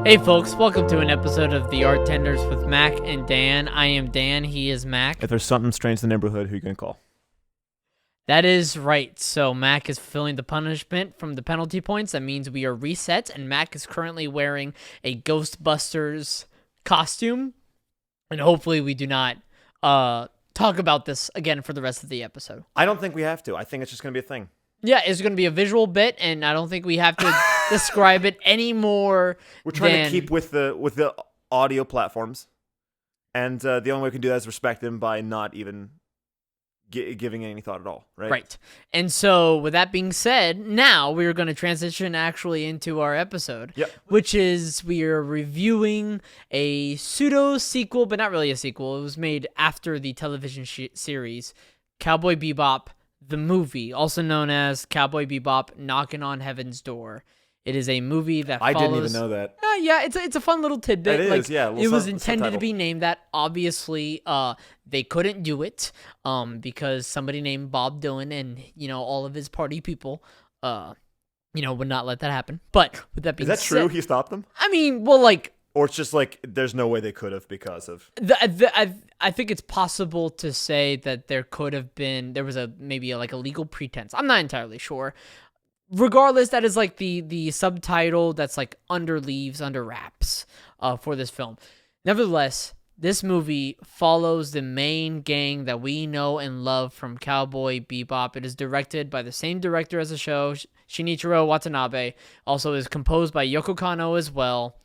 Hey folks, welcome to an episode of the Artenders with Mac and Dan. I am Dan, he is Mac. If there's something strange in the neighborhood, who are you going to call? That is right. So Mac is fulfilling the punishment from the penalty points. That means we are reset, and Mac is currently wearing a Ghostbusters costume. And hopefully we do not talk about this again for the rest of the episode. I don't think we have to. I think it's just going to be a thing. Yeah, it's going to be a visual bit, and I don't think we have to describe it anymore. We're trying to keep with the audio platforms, and the only way we can do that is respect them by not even giving any thought at all, right? Right. And so, with that being said, now we're going to transition actually into our episode, which is we are reviewing a pseudo-sequel, but not really a sequel. It was made after the television series, Cowboy Bebop, the movie, also known as Cowboy Bebop Knocking on Heaven's Door. It is a movie that follows... I didn't even know that. Yeah, it's a fun little tidbit. It is, yeah. It was intended to be named that. Obviously, they couldn't do it because somebody named Bob Dylan and, all of his party people, would not let that happen. But with that being said... Is that true? He stopped them? I mean, well, Or it's just there's no way they could have because of... I think it's possible to say that there could have been... There was maybe a legal pretense. I'm not entirely sure. Regardless, that is the subtitle that's under wraps for this film. Nevertheless, this movie follows the main gang that we know and love from Cowboy Bebop. It is directed by the same director as the show, Shinichiro Watanabe. Also is composed by Yoko Kanno as well.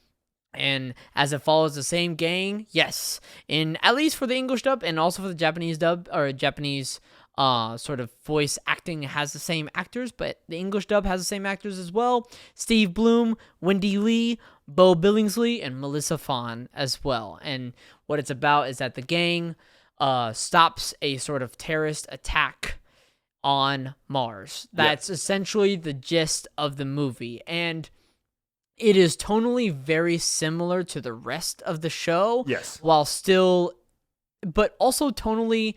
And as it follows the same gang, yes, at least for the English dub and also for the Japanese dub or Japanese sort of voice acting has the same actors, but the English dub has the same actors as well. Steve Bloom, Wendy Lee, Bo Billingsley, and Melissa Fawn as well. And what it's about is that the gang stops a sort of terrorist attack on Mars. That's essentially the gist of the movie. And it is tonally very similar to the rest of the show. Yes. While still, but also tonally,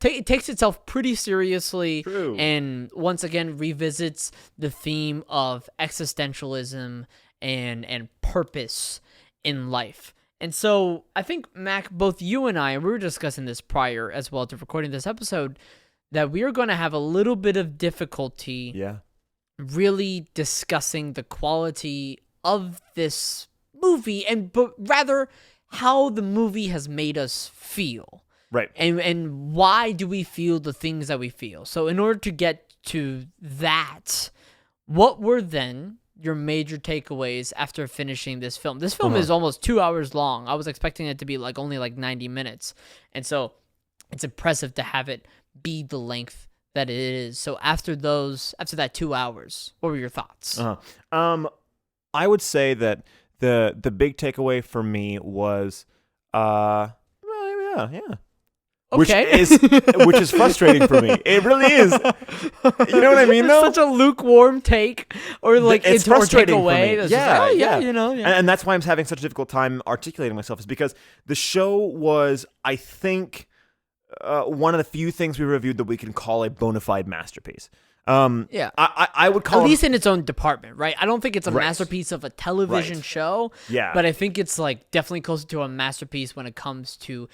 it takes itself pretty seriously. True. And once again revisits the theme of existentialism and purpose in life. And so I think, Mac, both you and I, we were discussing this prior as well to recording this episode, that we are going to have a little bit of difficulty really discussing the quality of this movie, but rather how the movie has made us feel. Right. And why do we feel the things that we feel? So in order to get to that, what were then your major takeaways after finishing this film? This film is almost 2 hours long. I was expecting it to be only 90 minutes. And so it's impressive to have it be the length that it is. So after that 2 hours, what were your thoughts? I would say that the big takeaway for me was Okay. Which is frustrating for me. It really is. You know what I mean, though? It's such a lukewarm take, or it's frustrating for me. Yeah. And that's why I'm having such a difficult time articulating myself, is because the show was, I think, one of the few things we reviewed that we can call a bona fide masterpiece. I would call at least in its own department, right? I don't think it's a masterpiece of a television show. Yeah. But I think it's definitely closer to a masterpiece when it comes to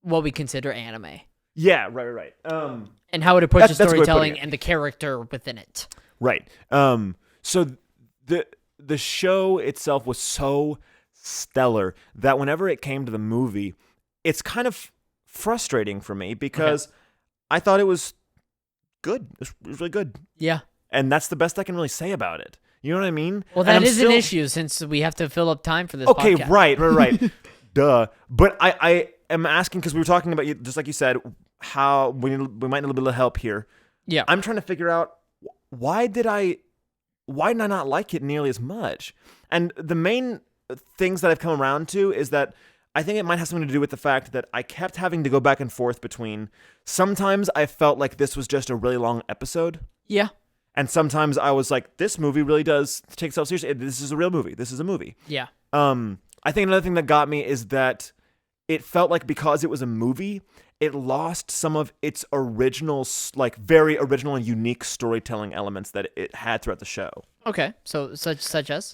what we consider anime. Yeah, right. And how it approaches storytelling and the character within it. Right. So the show itself was so stellar that whenever it came to the movie, it's kind of frustrating for me because I thought it was good. It was really good. Yeah. And that's the best I can really say about it. You know what I mean? Well, that is an issue since we have to fill up time for this podcast. Okay, right. Duh. But I am asking, because we were talking about, just like you said, how we might need a little bit of help here. Yeah. I'm trying to figure out why did I not like it nearly as much? And the main things that I've come around to is that I think it might have something to do with the fact that I kept having to go back and forth between, sometimes I felt like this was just a really long episode. Yeah. And sometimes I was like, this movie really does take itself seriously. This is a real movie. This is a movie. Yeah. I think another thing that got me is that it felt like, because it was a movie, it lost some of its original, very original and unique storytelling elements that it had throughout the show. Okay. So such as?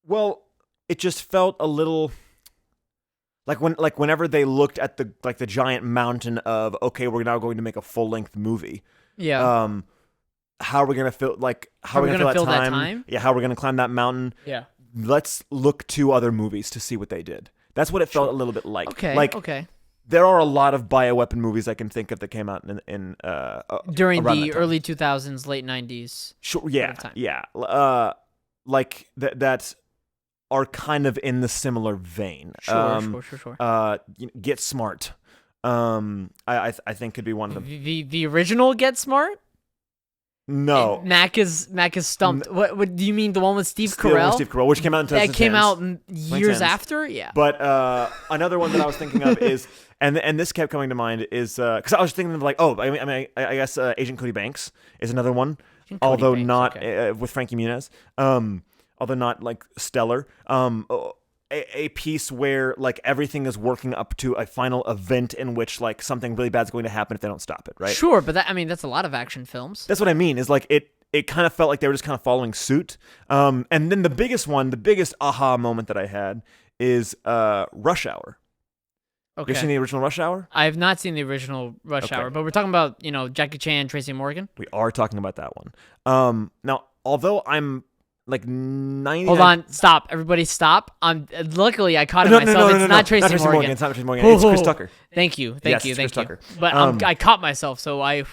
Well, it just felt a little whenever they looked at the giant mountain of, okay, we're now going to make a full-length movie. Yeah. How are we gonna fill How are we gonna fill that time? time? Yeah, how are we gonna climb that mountain? Yeah. Let's look to other movies to see what they did. That's what it felt a little bit like. Okay. Like, okay. there are a lot of bioweapon movies I can think of that came out During around the that time. early 2000s, late 90s. Sure, sort yeah, of time. yeah. Like that are kind of in the similar vein. Sure. Get Smart. I think could be one of them. The original Get Smart? No. Mac is stumped. What do you mean? The one with Steve Carell? Steve Carell, which came out in 2010. That came out years 2010s. after. Yeah. But another one that I was thinking of is, and this kept coming to mind, is because I was thinking of like, I guess Agent Cody Banks is another one, although not with Frankie Muniz, although not like stellar. A piece where like everything is working up to a final event in which like something really bad is going to happen if they don't stop it, right? Sure, but that's a lot of action films. That's what I mean. Is like it kind of felt like they were just kind of following suit. And then the biggest aha moment that I had is Rush Hour. Okay. You've seen the original Rush Hour? I have not seen the original Rush Hour, but we're talking about Jackie Chan, Tracy Morgan. We are talking about that one. Now, although I'm like 99... Hold on, stop! Everybody, stop! Luckily I caught it myself. It's not Tracy Morgan. It's not Tracy Morgan. It's Chris Tucker. Thank you. Chris Tucker. But I caught myself, so I'm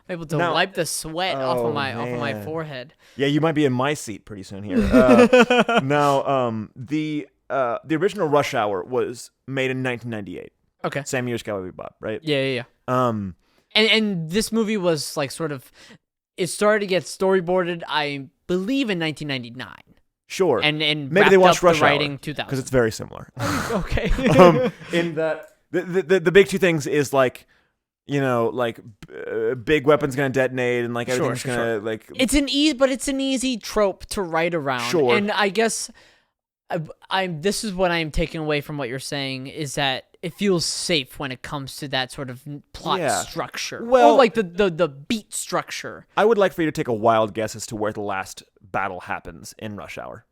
able to wipe the sweat off of my forehead. Yeah, you might be in my seat pretty soon here. Now, the original Rush Hour was made in 1998. Okay. Same year as Cowboy Bebop, right? Yeah. And this movie was like sort of, it started to get storyboarded, I believe, in 1999. Sure. And maybe they watched Rush Hour writing 2000 because it's very similar. Okay. In that the big two things is like, big weapon's gonna detonate and like everything's gonna like. It's an easy trope to write around. Sure. And I guess this is what I'm taking away from what you're saying, is that it feels safe when it comes to that sort of plot structure. Well, or like the beat structure. I would like for you to take a wild guess as to where the last battle happens in Rush Hour.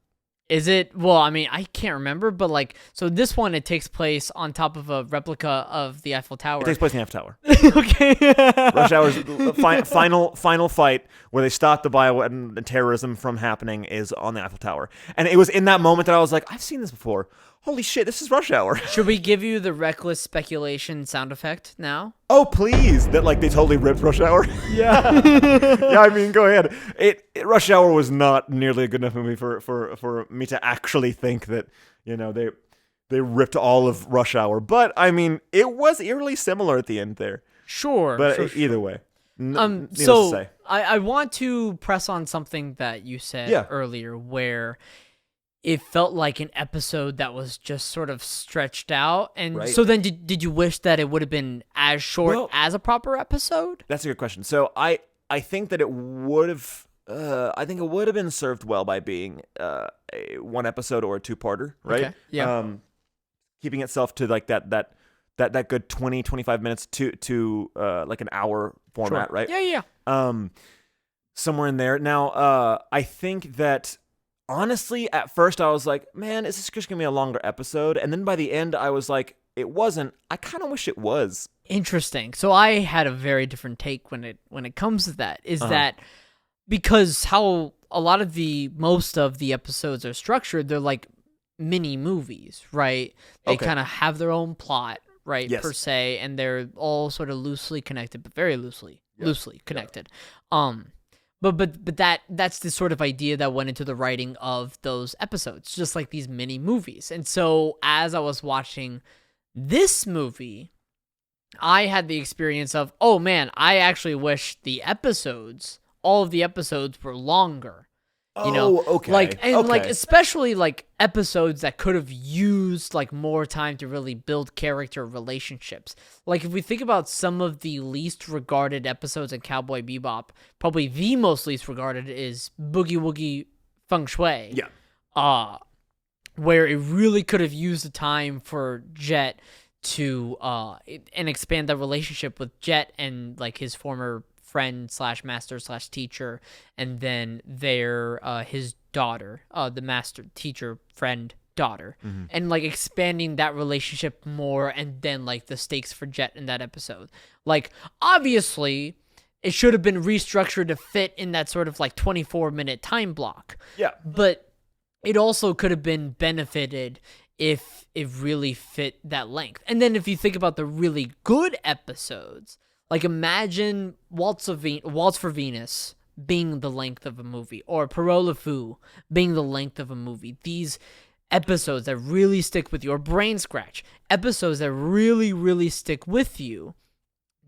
Is it? Well, I mean, I can't remember, but like, so this one, it takes place on top of a replica of the Eiffel Tower. It takes place in the Eiffel Tower. Okay. Rush Hour's final fight where they stop the bioweapon and terrorism from happening is on the Eiffel Tower. And it was in that moment that I was like, I've seen this before. Holy shit, this is Rush Hour. Should we give you the reckless speculation sound effect now? Oh, please. That like they totally ripped Rush Hour. Yeah. Yeah, I mean, go ahead. Rush Hour was not nearly a good enough movie for me to actually think that, they ripped all of Rush Hour. But I mean, it was eerily similar at the end there. Sure. But either way. Needless so to say. I want to press on something that you said earlier, where it felt like an episode that was just sort of stretched out. And so then did you wish that it would have been as short as a proper episode? That's a good question. So I think that it would have been served well by being a one episode or a two-parter, right? Okay. Yeah. Keeping itself to like that good 20-25 minutes to like an hour format, right? Yeah. Somewhere in there. Now, I think that honestly, at first I was like, man, is this just going to be a longer episode? And then by the end, I was like, it wasn't. I kind of wish it was. Interesting. So I had a very different take when it comes to that, is that because how a lot of most of the episodes are structured, they're like mini movies, right? They kind of have their own plot, right, per se, and they're all sort of loosely connected, but very loosely connected. But that's the sort of idea that went into the writing of those episodes, just like these mini movies. And so as I was watching this movie, I had the experience of, oh man, I actually wish all of the episodes were longer. Okay. Like especially like episodes that could have used like more time to really build character relationships. Like if we think about some of the least regarded episodes in Cowboy Bebop, probably the most least regarded is Boogie Woogie Feng Shui. Yeah. Where it really could have used the time for Jet to and expand that relationship with Jet and like his former friend slash master slash teacher, and then their his daughter, the master teacher friend daughter, and like expanding that relationship more, and then like the stakes for Jet in that episode. Like obviously it should have been restructured to fit in that sort of like 24-minute time block. Yeah. But it also could have been benefited if it really fit that length. And then if you think about the really good episodes, like imagine Waltz for Venus being the length of a movie, or Parole le Fou being the length of a movie. These episodes that really stick with you, or Brain Scratch, episodes that really, really stick with you,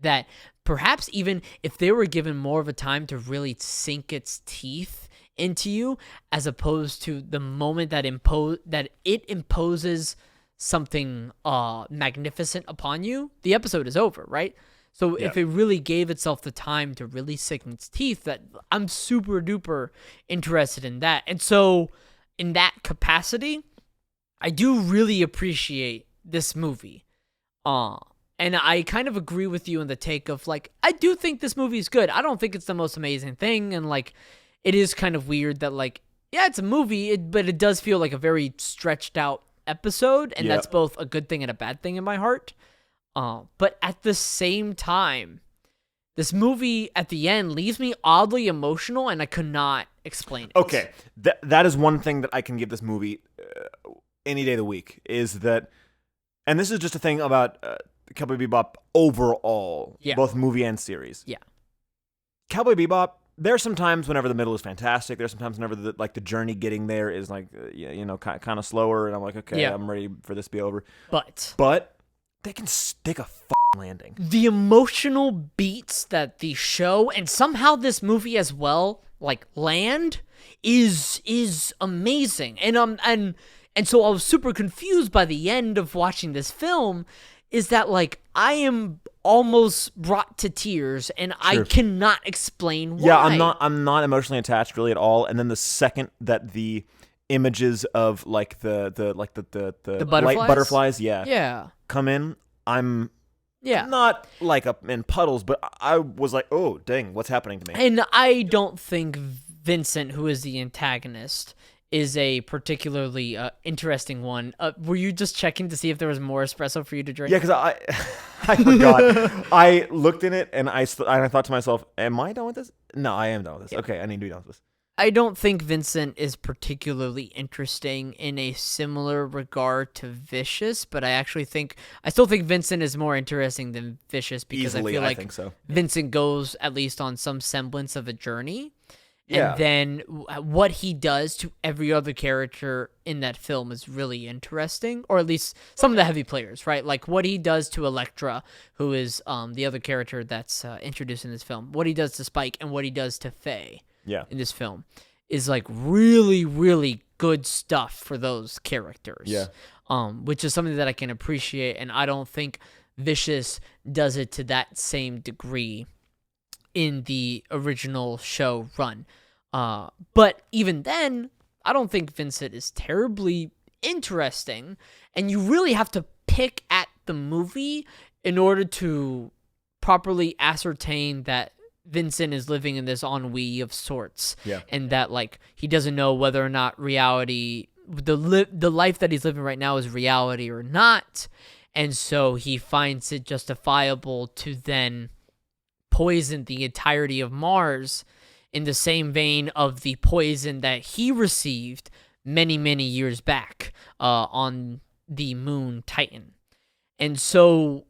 that perhaps even if they were given more of a time to really sink its teeth into you, as opposed to the moment that it imposes something magnificent upon you, the episode is over, right? So if it really gave itself the time to really sink its teeth, that I'm super duper interested in that. And so in that capacity, I do really appreciate this movie. And I kind of agree with you in the take of, like, I do think this movie is good. I don't think it's the most amazing thing, and, like, it is kind of weird that, like, yeah, it's a movie, but it does feel like a very stretched out episode, and that's both a good thing and a bad thing in my heart. But at the same time, this movie at the end leaves me oddly emotional, and I could not explain it. Okay, that is one thing that I can give this movie any day of the week, is that, and this is just a thing about Cowboy Bebop overall, both movie and series. Yeah. Cowboy Bebop, there's some times whenever the middle is fantastic. There's sometimes whenever the journey getting there is like, kind of slower, and I'm like, okay, I'm ready for this to be over. But they can stick a landing. The emotional beats that the show, and somehow this movie as well, like, land is amazing. And so I was super confused by the end of watching this film, is that, like, I am almost brought to tears, and I cannot explain why. Yeah, I'm not emotionally attached really at all. And then the second that the images of like the butterflies? light butterflies, come in, I'm not like up in puddles, but I was like, oh dang, what's happening to me? And I don't think Vincent, who is the antagonist, is a particularly interesting one. Were you just checking to see if there was more espresso for you to drink? Yeah, because I forgot. I looked in it, and I thought to myself, am I done with this? No, I am done with this. Yeah. Okay, I need to be done with this. I don't think Vincent is particularly interesting in a similar regard to Vicious, but I still think Vincent is more interesting than Vicious, because I feel like think so. Vincent goes at least on some semblance of a journey. Yeah. And then what he does to every other character in that film is really interesting, or at least some of the heavy players, right? Like what he does to Elektra, who is the other character that's introduced in this film, what he does to Spike, and what he does to Faye in this film is like really, really good stuff for those characters. Yeah. Which is something that I can appreciate, and I don't think Vicious does it to that same degree in the original show run. But even then, I don't think Vincent is terribly interesting, and you really have to pick at the movie in order to properly ascertain that Vincent is living in this ennui of sorts, and that, like, he doesn't know whether or not reality, the life that he's living right now, is reality or not, and so he finds it justifiable to then poison the entirety of Mars in the same vein of the poison that he received many, many years back on the moon Titan. And so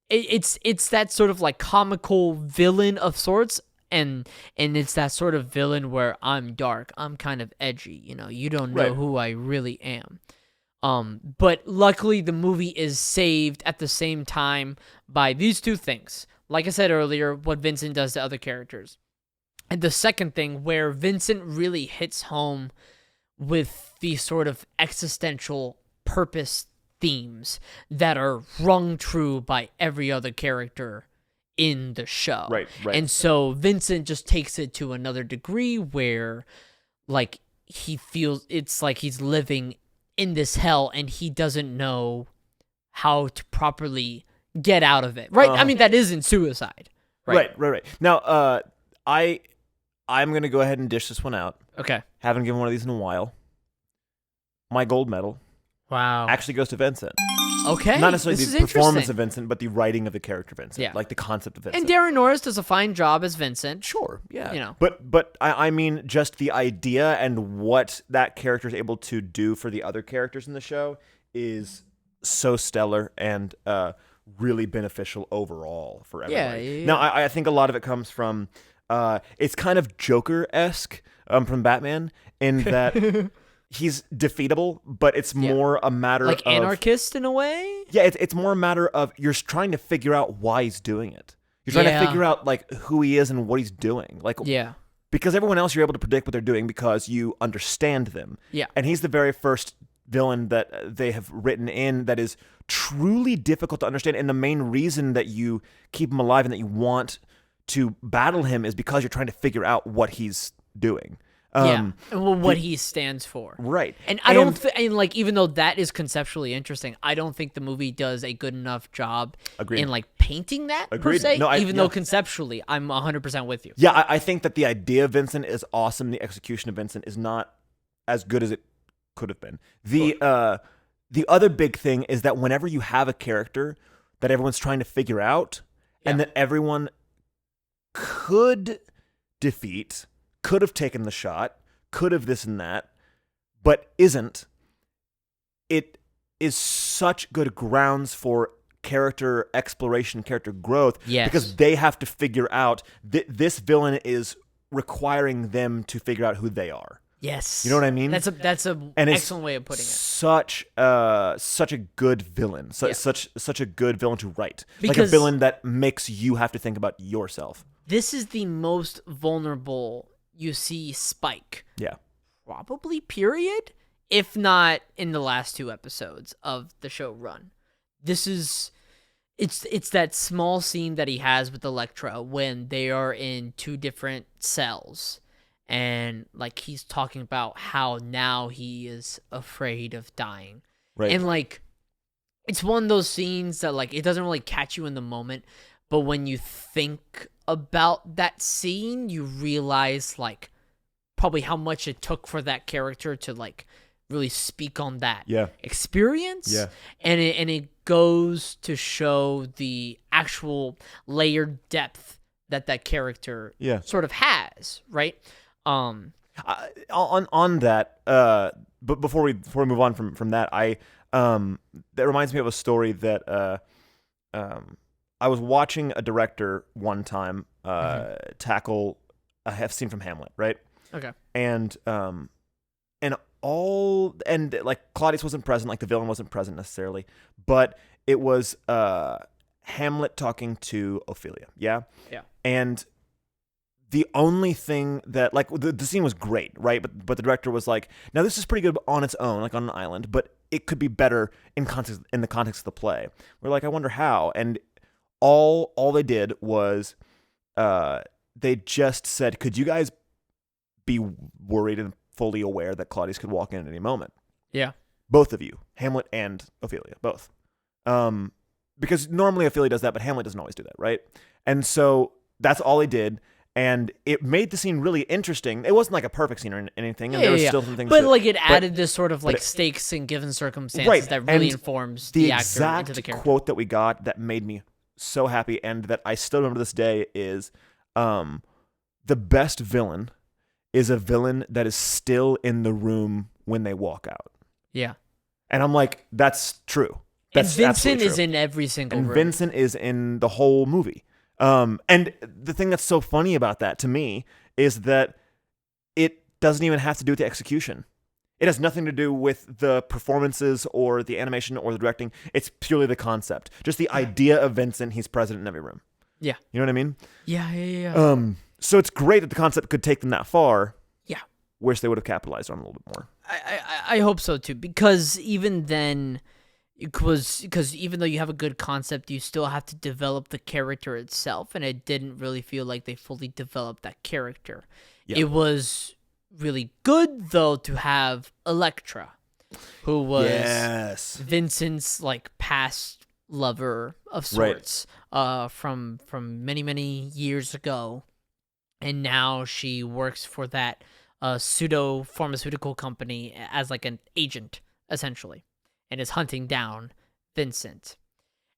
it's that sort of like comical villain of sorts, and it's that sort of villain where I'm dark, I'm kind of edgy, you don't know who I really am. But luckily the movie is saved at the same time by these two things. Like I said earlier, what Vincent does to other characters. And the second thing, where Vincent really hits home with the sort of existential purpose themes that are rung true by every other character in the show. Right. And so Vincent just takes it to another degree where, like, he feels it's like he's living in this hell and he doesn't know how to properly get out of it. Right? I mean, that isn't suicide. Right. Now, I'm gonna go ahead and dish this one out. Okay. Haven't given one of these in a while. My gold medal Wow. actually goes to Vincent. Okay. Not necessarily this the is performance of Vincent, but the writing of the character Vincent. Yeah. Like the concept of Vincent. And Darren Norris does a fine job as Vincent. Sure, yeah. You know. But I mean, just the idea and what that character is able to do for the other characters in the show is so stellar and really beneficial overall for everybody. Yeah. Now, I think a lot of it comes from it's kind of Joker-esque from Batman in that he's defeatable, but it's more a matter like of anarchist in a way. Yeah, it's more a matter of you're trying to figure out why he's doing it. You're trying to figure out like who he is and what he's doing. Like because everyone else you're able to predict what they're doing because you understand them. Yeah. And he's the very first villain that they have written in that is truly difficult to understand. And the main reason that you keep him alive and that you want to battle him is because you're trying to figure out what he's doing. And what he stands for. Right. And I don't think, like, even though that is conceptually interesting, I don't think the movie does a good enough job in, like, painting that, per se, even though conceptually, I'm 100% with you. Yeah, I think that the idea of Vincent is awesome. The execution of Vincent is not as good as it could have been. The other big thing is that whenever you have a character that everyone's trying to figure out and that everyone could defeat, could have taken the shot, could have this and that, but isn't, it is such good grounds for character exploration, character growth, because they have to figure out this villain is requiring them to figure out who they are. Yes. You know what I mean? That's an excellent way of putting it. Such a good villain. Such a good villain to write. Because like a villain that makes you have to think about yourself. This is the most vulnerable you see Spike. Yeah. Probably, period. If not in the last 2 episodes of the show run. It's that small scene that he has with Elektra when they are in 2 different cells. And like he's talking about how now he is afraid of dying. Right. And like it's one of those scenes that like it doesn't really catch you in the moment, but when you think about that scene, you realize like probably how much it took for that character to like really speak on that experience. Yeah. And it goes to show the actual layered depth that character sort of has, right? On that, but before we move on from that, that reminds me of a story that I was watching a director one time tackle a scene from Hamlet, right? Okay. And like Claudius wasn't present, like the villain wasn't present necessarily, but it was Hamlet talking to Ophelia, yeah. And the only thing that, like, the scene was great, right? But the director was like, now this is pretty good on its own, like on an island, but it could be better in the context of the play. We're like, I wonder how. And all they did was they just said, could you guys be worried and fully aware that Claudius could walk in at any moment? Yeah. Both of you, Hamlet and Ophelia, both. Because normally Ophelia does that, but Hamlet doesn't always do that, right? And so that's all they did. And it made the scene really interesting. It wasn't like a perfect scene or anything, and there was still some things. But like it added this sort of like stakes and given circumstances that really informs the actor into the character. The quote that we got that made me so happy and that I still remember to this day is, "The best villain is a villain that is still in the room when they walk out." Yeah, and I'm like, that's true. That's and Vincent is in every single room. Vincent is in the whole movie. And the thing that's so funny about that to me is that it doesn't even have to do with the execution. It has nothing to do with the performances or the animation or the directing. It's purely the concept. Just the idea of Vincent, he's present in every room. Yeah. You know what I mean? Yeah. So it's great that the concept could take them that far. Yeah. Wish they would have capitalized on it a little bit more. I hope so too, because even then, because even though you have a good concept, you still have to develop the character itself, and it didn't really feel like they fully developed that character. Yeah. It was really good though to have Elektra, who was Vincent's like past lover of sorts, from many years ago, and now she works for that pseudo pharmaceutical company as like an agent essentially, and is hunting down Vincent.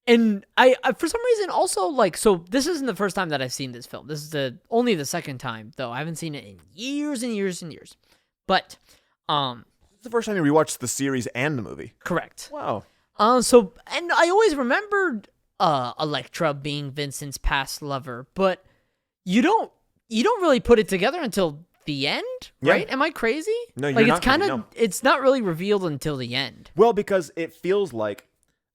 And I for some reason also like, so this isn't the first time that I've seen this film. This is only the second time though. I haven't seen it in years and years and years. But It's the first time you rewatched the series and the movie. correct. Wow. So, and I always remembered Elektra being Vincent's past lover, but you don't really put it together until the end, right? Yeah. Am I crazy? No, you're like not it's kind crazy, of no. it's not really revealed until the end. Well, because it feels like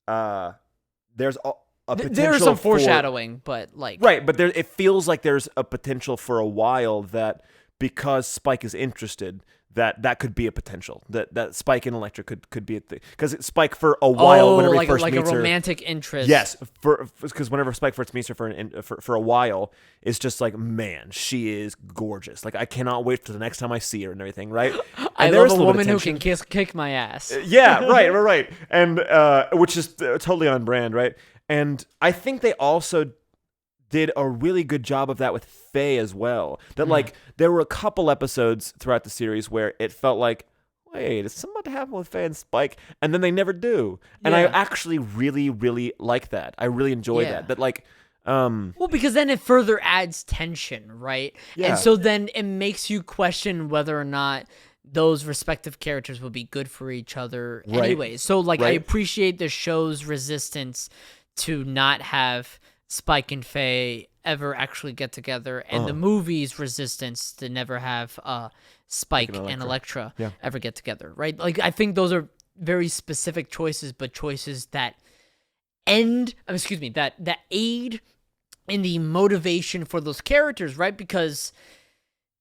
there's a potential There's some for- foreshadowing, but like Right, but it feels like there's a potential for a while that because Spike is interested, that could be a potential. That Spike and Elektra could be a thing. Because Spike for a while, whenever he first like meets a her, romantic interest. yes, because whenever Spike first meets her for a while, it's just like, man, she is gorgeous. Like I cannot wait for the next time I see her and everything, right? And I there's love a little bit woman of who tension. can kick my ass. Yeah, right. And which is totally on brand, right? And I think they also did a really good job of that with Faye as well. That like there were a couple episodes throughout the series where it felt like, wait, is something to happen with Faye and Spike? And then they never do. And I Yeah. actually really like that. I really enjoy Yeah. that. That like Well, because then it further adds tension, right? Yeah. And so then it makes you question whether or not those respective characters will be good for each other Right. anyways. So like I Right. appreciate the show's resistance to not have Spike and Faye ever actually get together, and the movie's resistance to never have Spike and Elektra Yeah. ever get together, right? Like I think those are very specific choices, but choices that that aid in the motivation for those characters, right? Because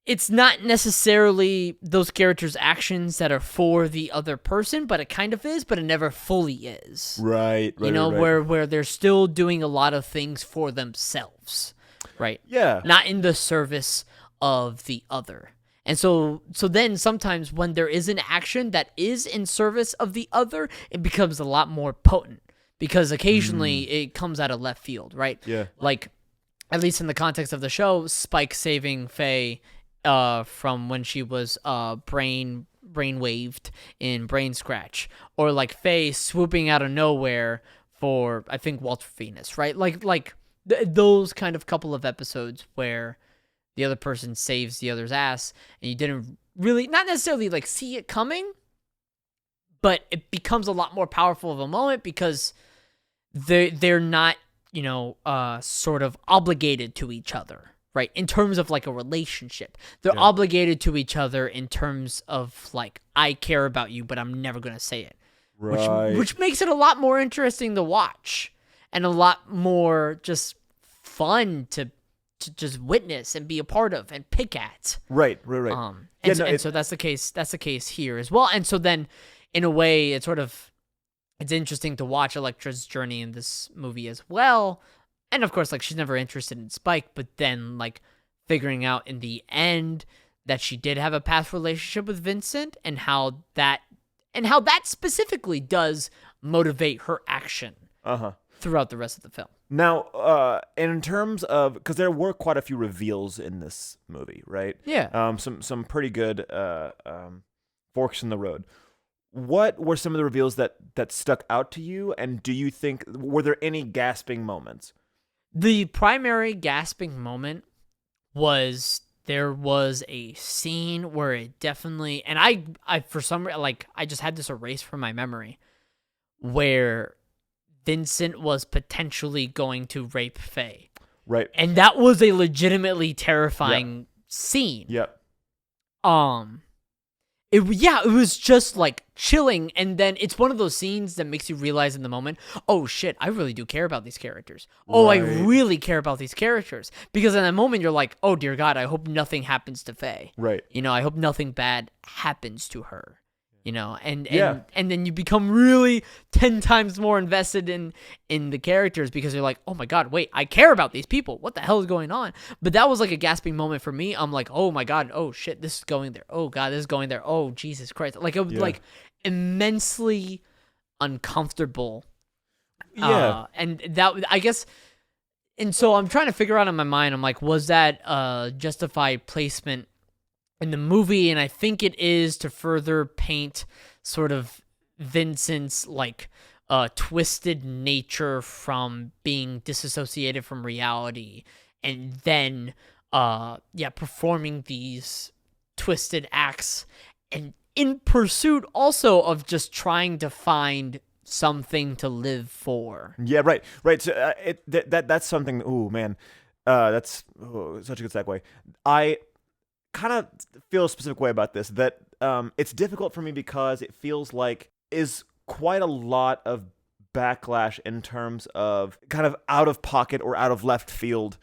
it's not necessarily those characters' actions that are for the other person, but it kind of is, but it never fully is. right, You know, where they're still doing a lot of things for themselves, right? yeah. Not in the service of the other. And so then sometimes when there is an action that is in service of the other, it becomes a lot more potent because occasionally it comes out of left field, right? Yeah. Like, at least in the context of the show, Spike saving Faye from when she was brainwaved in Brain Scratch, or like Faye swooping out of nowhere for, I think, Walter Venus, right? Like those kind of couple of episodes where the other person saves the other's ass and you didn't really, not necessarily like see it coming, but it becomes a lot more powerful of a moment because they're not, sort of obligated to each other, right? In terms of like a relationship, they're obligated to each other in terms of like, I care about you, but I'm never going to say it. Right. Which makes it a lot more interesting to watch and a lot more just fun to just witness and be a part of and pick at. Right. And so that's the case. That's the case here as well. And so then, in a way, it's interesting to watch Elektra's journey in this movie as well. And of course, like she's never interested in Spike, but then like figuring out in the end that she did have a past relationship with Vincent, and how that specifically does motivate her action throughout the rest of the film. Now, in terms of, because there were quite a few reveals in this movie, right? Yeah. Some pretty good forks in the road. What were some of the reveals that stuck out to you, and do you think were there any gasping moments? The primary gasping moment was there was a scene where it definitely, and I for some like I just had this erased from my memory, where Vincent was potentially going to rape Faye. Right. And that was a legitimately terrifying scene. Yep. It was just like chilling, and then it's one of those scenes that makes you realize in the moment, oh shit, I really do care about these characters. Oh, Right. I really care about these characters. Because in that moment you're like, oh dear God, I hope nothing happens to Faye. Right. I hope nothing bad happens to her. And Yeah. then you become really 10 times more invested in the characters because you're like, oh my God, wait, I care about these people. What the hell is going on? But that was like a gasping moment for me. I'm like, oh my God, oh shit, this is going there. Oh God, this is going there. Oh Jesus Christ. Like it was like immensely uncomfortable Yeah. And that, I guess, and so I'm trying to figure out in my mind, I'm like, was that justified placement in the movie? And I think it is, to further paint sort of Vincent's like twisted nature from being disassociated from reality, and then performing these twisted acts, and in pursuit also of just trying to find something to live for. Yeah, right, right. So that's something. Ooh, man, that's such a good segue. I kind of feel a specific way about this. That it's difficult for me because it feels like is quite a lot of backlash in terms of kind of out of pocket or out of left field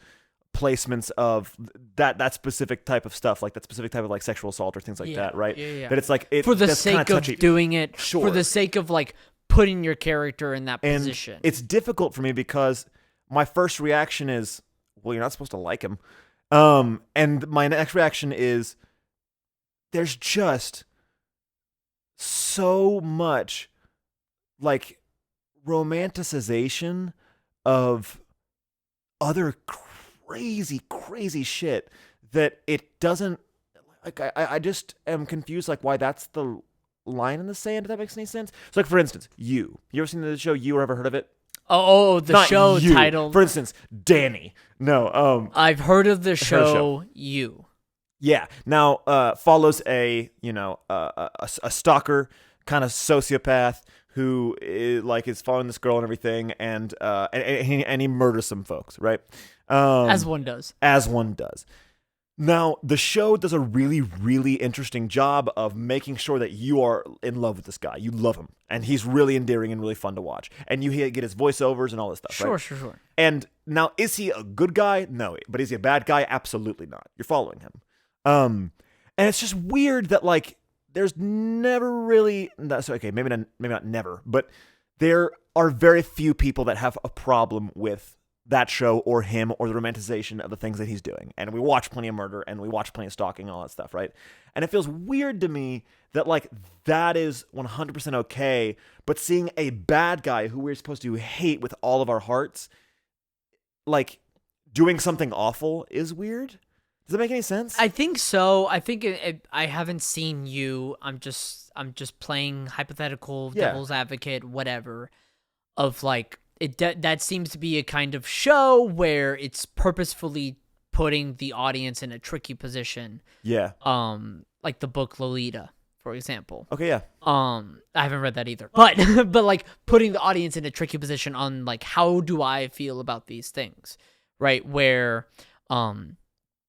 placements of that specific type of stuff, like that specific type of like sexual assault or things like that, right? Yeah. That it's like For the that's kinda sake of touchy. doing it, Sure. for the sake of like putting your character in that And position. it's difficult for me because my first reaction is, well, you're not supposed to like him. And my next reaction is, there's just so much like romanticization of other crazy shit that it doesn't like. I just am confused, like why that's the line in the sand. If that makes any sense. So, like for instance, you ever seen the show You, or ever heard of it? The Not show you. titled. For instance, Danny. No. I've heard of the show. You. Yeah. Now, follows a stalker, kind of sociopath who is following this girl and everything, and he murders some folks, right? As one does. As one does. Now, the show does a really, really interesting job of making sure that you are in love with this guy. You love him, and he's really endearing and really fun to watch. And you get his voiceovers and all this stuff, right? Sure. And now, is he a good guy? No. But is he a bad guy? Absolutely not. You're following him. And it's just weird that, like, there's never really... So, okay, maybe not never, but there are very few people that have a problem with that show or him or the romanticization of the things that he's doing. And we watch plenty of murder and we watch plenty of stalking and all that stuff, right? And it feels weird to me that, like, that is 100% okay, but seeing a bad guy who we're supposed to hate with all of our hearts, like, doing something awful is weird. Does that make any sense? I think so. I think I haven't seen You. I'm just playing hypothetical devil's advocate, whatever, of like, that seems to be a kind of show where it's purposefully putting the audience in a tricky position. Yeah. Like the book Lolita, for example. Okay, yeah. I haven't read that either. But but like putting the audience in a tricky position on like, how do I feel about these things? Right? Where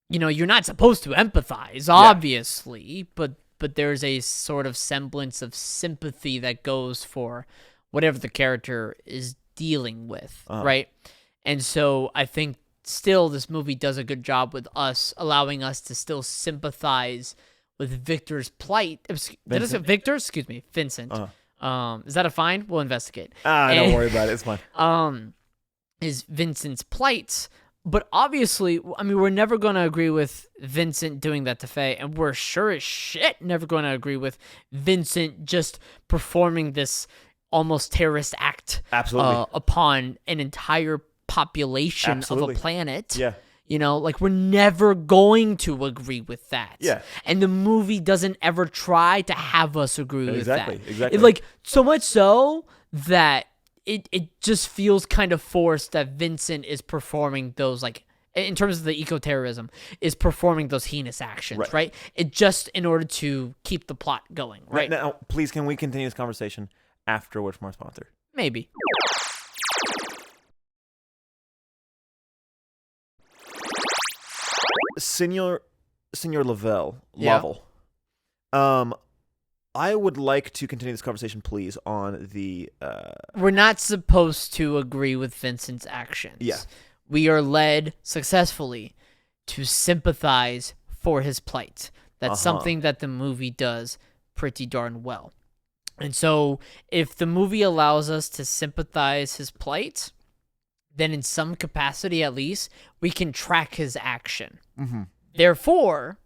you're not supposed to empathize, obviously, but there's a sort of semblance of sympathy that goes for whatever the character is dealing with, right? And so I think still this movie does a good job with us, allowing us to still sympathize with Victor's plight. Did I say Victor? Excuse me, Vincent. Is that a fine? We'll investigate. Don't worry about it. It's fine. Is Vincent's plight. But obviously, I mean, we're never going to agree with Vincent doing that to Faye, and we're sure as shit never going to agree with Vincent just performing this almost terrorist act upon an entire population of a planet. Yeah. Like, we're never going to agree with that. Yeah. And the movie doesn't ever try to have us agree with that. Exactly. Like, so much so that it just feels kind of forced that Vincent is performing those, like, in terms of the eco-terrorism, is performing those heinous actions, right? It just in order to keep the plot going, right? Now, please, can we continue this conversation after a word from our sponsor? Maybe. Senor Lavelle. I would like to continue this conversation, please, on the... We're not supposed to agree with Vincent's actions. Yeah. We are led successfully to sympathize for his plight. That's something that the movie does pretty darn well. And so if the movie allows us to sympathize his plight, then in some capacity at least, we can track his action. Mm-hmm. Therefore,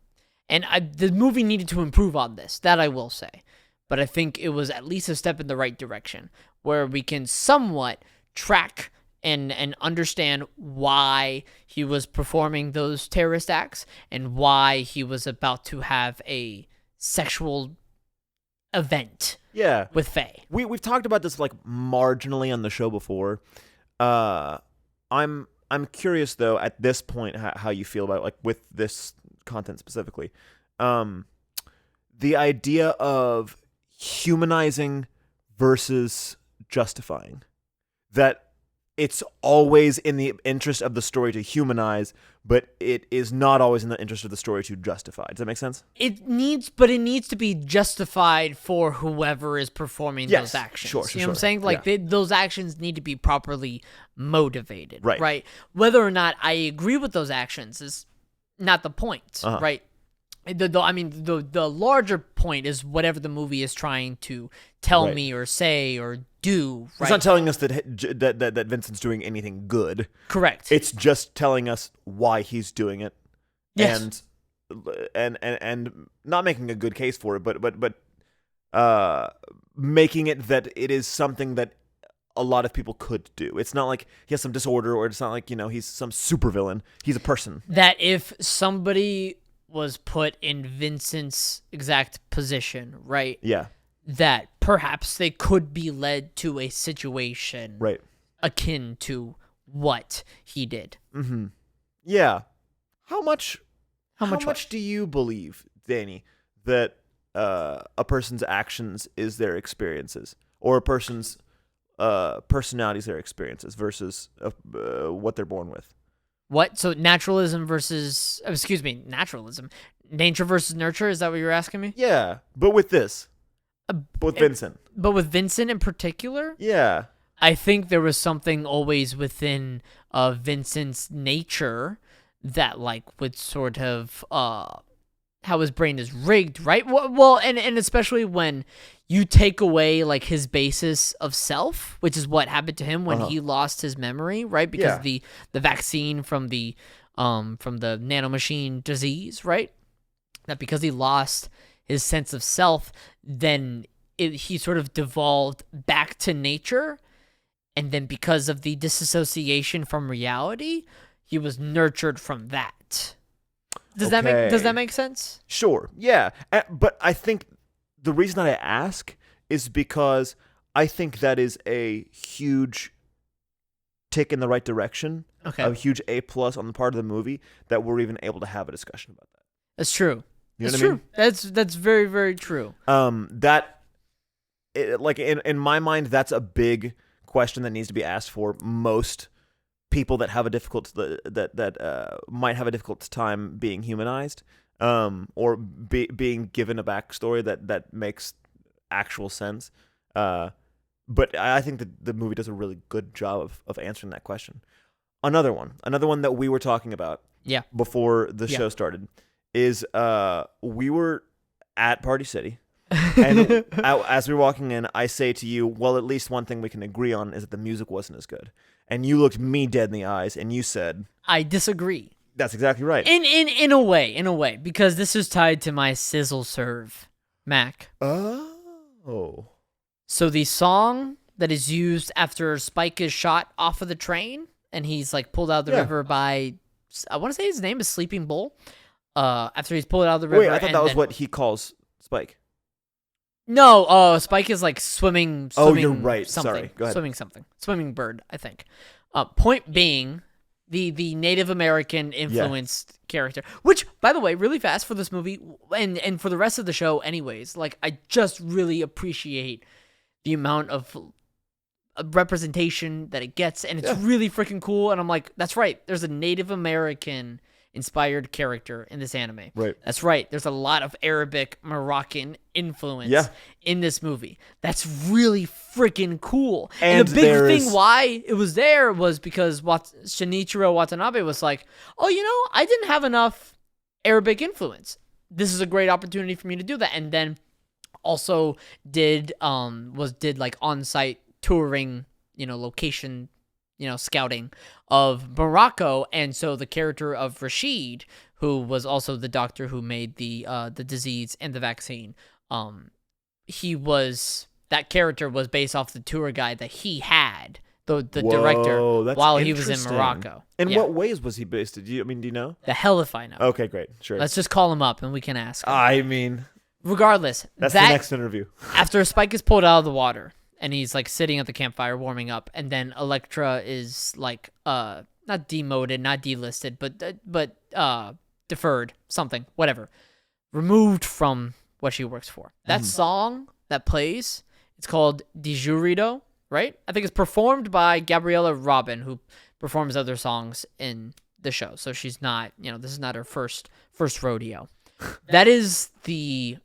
and the movie needed to improve on this, that I will say. But I think it was at least a step in the right direction, where we can somewhat track and understand why he was performing those terrorist acts and why he was about to have a sexual event Yeah. with Faye. We've talked about this like marginally on the show before. I'm curious though at this point how you feel about like with this content specifically. The idea of humanizing versus justifying. That it's always in the interest of the story to humanize, but it is not always in the interest of the story to justify. Does that make sense? It needs to be justified for whoever is performing those actions. Sure, you know what I'm saying? Like those actions need to be properly motivated, right? Whether or not I agree with those actions is not the point, right? The larger point is whatever the movie is trying to tell me or say or do. Right? It's not telling us that Vincent's doing anything good. Correct. It's just telling us why he's doing it. Yes. And not making a good case for it, but making it that it is something that a lot of people could do. It's not like he has some disorder, or it's not like, he's some supervillain. He's a person. That if somebody was put in Vincent's exact position, right? Yeah. That perhaps they could be led to a situation akin to what he did. Mm-hmm. Yeah. How much what? do you believe, Danny, that a person's actions is their experiences, or a person's personality is their experiences versus what they're born with? What? So naturalism. Nature versus nurture? Is that what you're asking me? Yeah, but with this. With Vincent. But with Vincent in particular? Yeah. I think there was something always within Vincent's nature that like would sort of how his brain is rigged, right? Well, and especially when you take away like his basis of self, which is what happened to him when he lost his memory, right? Because the vaccine from the nanomachine disease, right? That because he lost his sense of self, then he sort of devolved back to nature, and then because of the disassociation from reality, he was nurtured from that. Does that make sense? Sure. Yeah. But I think the reason that I ask is because I think that is a huge tick in the right direction. Okay. A huge A+ on the part of the movie that we're even able to have a discussion about that. That's true. You know That's what I true. mean? That's very, very true. Like in my mind, that's a big question that needs to be asked for most people that have a difficult might have a difficult time being humanized, or being given a backstory that makes actual sense. But I think that the movie does a really good job of answering that question. Another one that we were talking about before the show started is we were at Party City. And as we were walking in, I say to you, well, at least one thing we can agree on is that the music wasn't as good. And you looked me dead in the eyes and you said, I disagree. That's exactly right. In a way, because this is tied to my sizzle serve, Mac. Oh. So the song that is used after Spike is shot off of the train and he's like pulled out of the river by, I want to say his name is Sleeping Bull. After he's pulled out of the river. Wait, I thought that was what he calls Spike. No, Spike is like swimming. Oh, you're right. Something. Sorry. Go ahead. Swimming bird, I think. Point being, the Native American influenced character, which, by the way, really fast for this movie and for the rest of the show anyways, like I just really appreciate the amount of representation that it gets, and it's really freaking cool, and I'm like, that's right, there's a Native American inspired character in this anime. Right. That's right. There's a lot of Arabic, Moroccan influence in this movie. That's really freaking cool. And the big thing why it was there was because Shinichiro Watanabe was like, oh, I didn't have enough Arabic influence. This is a great opportunity for me to do that. And then also did like on-site touring, location, scouting of Morocco, and so the character of Rashid, who was also the doctor who made the disease and the vaccine, that character was based off the tour guide that he had the director, that's while he was in interesting. Morocco. In Yeah. what ways was he based? Do you know? The hell if I know. Okay, great, sure. Let's just call him up and we can ask him. I mean, Regardless, that's the next interview. After Spike is pulled out of the water and he's like sitting at the campfire warming up, and then Elektra is like not demoted, not delisted, but deferred, something, whatever, removed from what she works for. That song that plays, it's called Dijurido, right? I think it's performed by Gabriella Robin, who performs other songs in the show. So she's not, this is not her first rodeo. That is the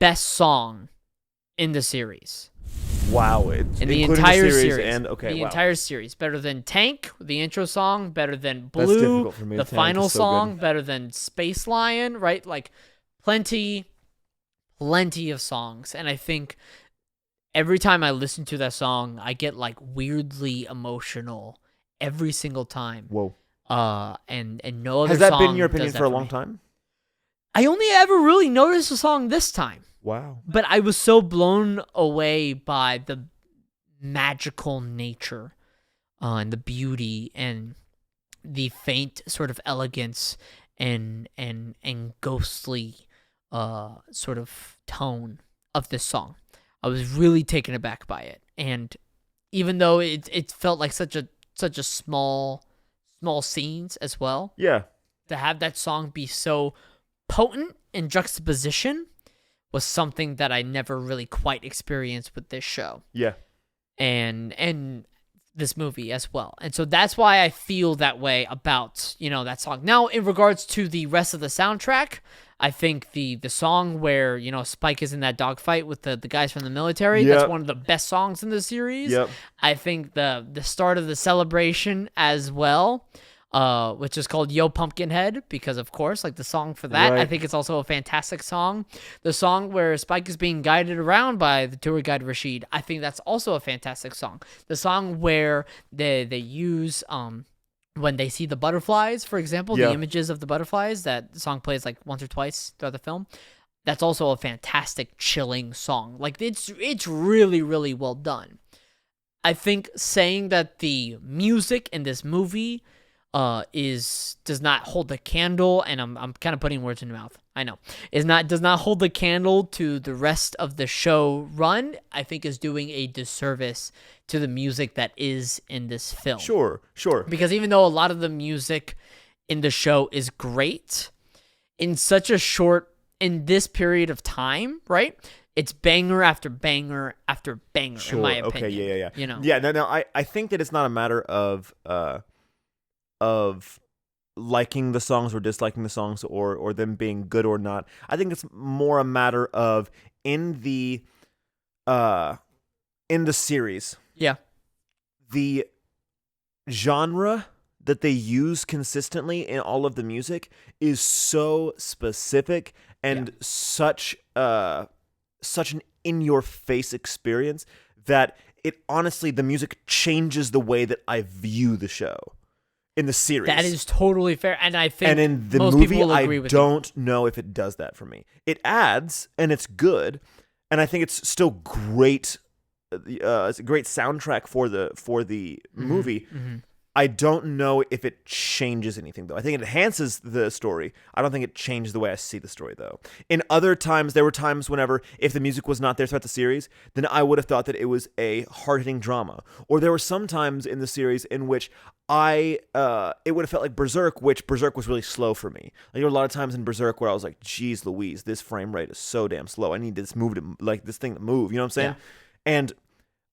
best song in the series. Wow, it's in the entire series. And the entire series, better than Tank, the intro song, better than That's Blue, difficult for me. the Tank final is so song, good. better than Space Lion, right? Like plenty of songs. And I think every time I listen to that song, I get like weirdly emotional every single time. Whoa. And no other Has that song been your does opinion that for a me. long time? I only ever really noticed the song this time. Wow. But I was so blown away by the magical nature and the beauty and the faint sort of elegance and ghostly sort of tone of this song. I was really taken aback by it. And even though it felt like such a small scenes as well. Yeah. To have that song be so potent in juxtaposition was something that I never really quite experienced with this show. Yeah. And this movie as well. And so that's why I feel that way about, that song. Now, in regards to the rest of the soundtrack, I think the song where, Spike is in that dogfight with the guys from the military, Yep. that's one of the best songs in the series. Yep. I think the start of the celebration as well, which is called Yo Pumpkinhead, because of course, like the song for that, Right. I think it's also a fantastic song. The song where Spike is being guided around by the tour guide Rashid, I think that's also a fantastic song. The song where they use when they see the butterflies, for example, Yeah. the images of the butterflies, that the song plays like once or twice throughout the film. That's also a fantastic, chilling song. Like it's really, really well done. I think saying that the music in this movie does not hold the candle, and I'm kind of putting words in your mouth. I know. Does not hold the candle to the rest of the show run, I think is doing a disservice to the music that is in this film. Sure. Because even though a lot of the music in the show is great, in this period of time, right? It's banger after banger after banger, Sure. in my opinion. Okay, yeah. Yeah, No, I think that it's not a matter of liking the songs or disliking the songs or them being good or not. I think it's more a matter of in the series. Yeah. The genre that they use consistently in all of the music is so specific and such an in-your-face experience that it honestly, the music changes the way that I view the show in the series. That is totally fair, and I think and in the most movie, people will agree I with don't know if it does that for me. It adds, and it's good, and I think it's still great. It's a great soundtrack for the movie. Mm-hmm. I don't know if it changes anything, though. I think it enhances the story. I don't think it changed the way I see the story, though. In other times, there were times whenever, if the music was not there throughout the series, then I would have thought that it was a hard-hitting drama. Or there were some times in the series in which it would have felt like Berserk, which Berserk was really slow for me. Like, there were a lot of times in Berserk where I was like, geez Louise, this frame rate is so damn slow. I need this thing to move. You know what I'm saying? Yeah. And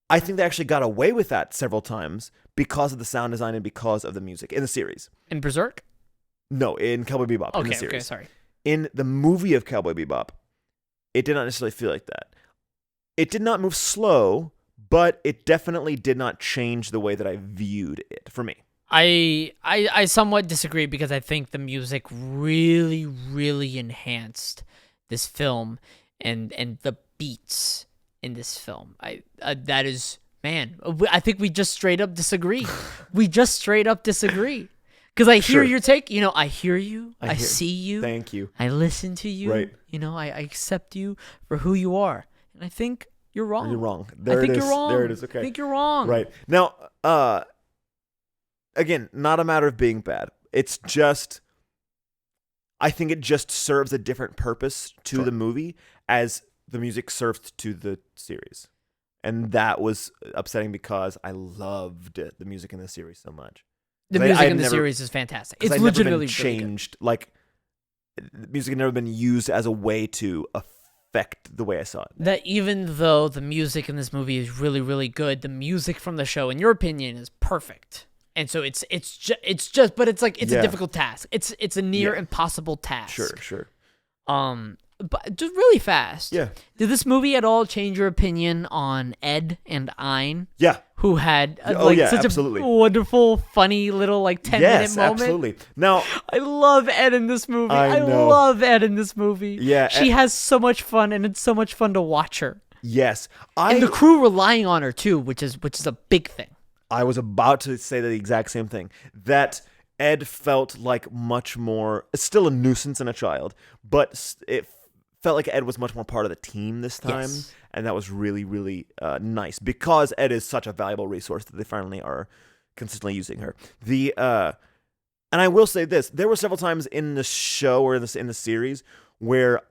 I think they actually got away with that several times because of the sound design and because of the music in the series. In Berserk? No, in Cowboy Bebop. In the series. Okay, sorry. In the movie of Cowboy Bebop, it did not necessarily feel like that. It did not move slow, but it definitely did not change the way that I viewed it for me. I somewhat disagree because I think the music really, really enhanced this film and the beats in this film. I think we just straight up disagree. Because I hear Sure. your take. I hear you. I hear- see you. Thank you. I listen to you. Right. I accept you for who you are. And I think, You're wrong. You're wrong. I There it think is. you're wrong. There it is. Okay. I think you're wrong. Right. Now, again, not a matter of being bad. It's just, I think it just serves a different purpose to the movie as the music served to the series. And that was upsetting because I loved the music in the series so much. The music in the series is fantastic. It's legitimately changed. Like, the music had never been used as a way to affect the way I saw it. That even though the music in this movie is really, really good, the music from the show, in your opinion, is perfect. And so it's just, but it's like, it's a difficult task. It's a near impossible task. Sure. But just really fast. Yeah. Did this movie at all change your opinion on Ed and Ein? Yeah. Who had such absolutely. a wonderful, funny little 10-minute moment. Absolutely. Now, I love Ed in this movie. I know. love Ed in this movie. Yeah. She has so much fun, and it's so much fun to watch her. Yes. And the crew relying on her too, which is a big thing. I was about to say the exact same thing. That Ed felt like much more, it's still a nuisance and a child, but it felt like Ed was much more part of the team this time. Yes. And that was really, really nice because Ed is such a valuable resource that they finally are consistently using her. And I will say this, there were several times in the show or in the series where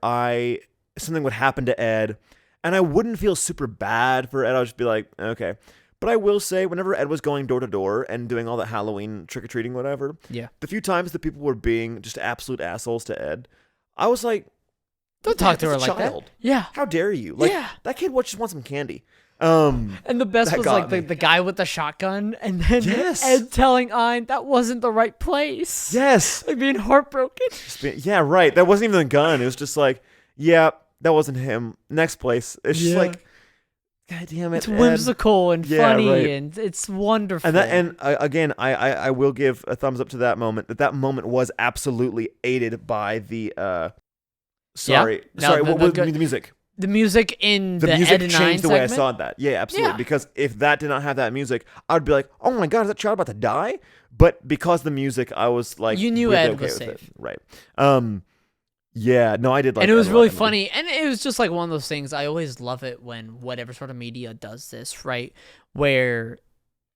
something would happen to Ed and I wouldn't feel super bad for Ed. I would just be like, okay. But I will say, whenever Ed was going door to door and doing all that Halloween trick-or-treating, whatever, the few times that people were being just absolute assholes to Ed, I was like, don't talk to her like that. Yeah. How dare you? Like, that kid just wants some candy. And the best was like the guy with the shotgun, and then Ed telling Ein that wasn't the right place. Yes. Like being heartbroken. Yeah, right. That wasn't even the gun. It was just like, yeah, that wasn't him. Next place. It's just like, God damn it! It's whimsical and funny, and it's wonderful. Again, I will give a thumbs up to that moment. That moment was absolutely aided by the the music. The music in the music Ed and changed the way segment? I saw that. Yeah, absolutely. Yeah. Because if that did not have that music, I'd be like, oh my god, is that child about to die? But because the music, I was like, you knew Ed was safe, right? Yeah, no, I did like and it was really funny. And it was just like one of those things. I always love it when whatever sort of media does this, right? Where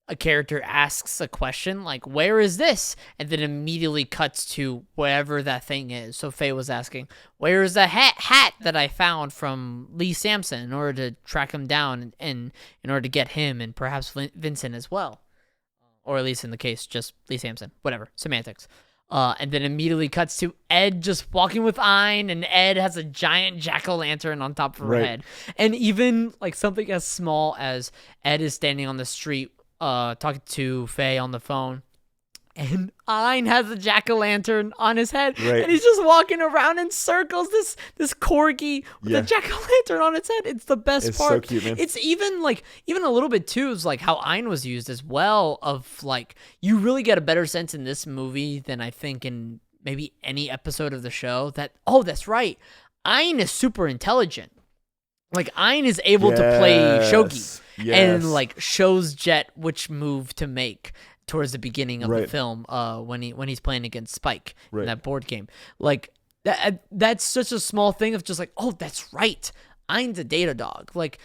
a character asks a question like, where is this? And then immediately cuts to wherever that thing is. So Faye was asking, where is the hat that I found from Lee Sampson in order to track him down and in order to get him and perhaps Vincent as well? Or at least in the case, just Lee Sampson. Whatever. Semantics. And then immediately cuts to Ed just walking with Ein, and Ed has a giant jack-o'-lantern on top of her head. And even like something as small as Ed is standing on the street talking to Faye on the phone, and Ein has a jack-o'-lantern on his head, and he's just walking around in circles, this corgi with a jack-o'-lantern on its head. It's the best part. It's so cute, man. It's even a little bit too is like how Ein was used as well, of like, you really get a better sense in this movie than I think in maybe any episode of the show that, oh, that's right, Ein is super intelligent. Like, Ein is able to play shogi and like shows Jet which move to make towards the beginning of the film, when he's playing against Spike in that board game. Like that's such a small thing of just like, oh, that's right, Ein's a data dog. Like,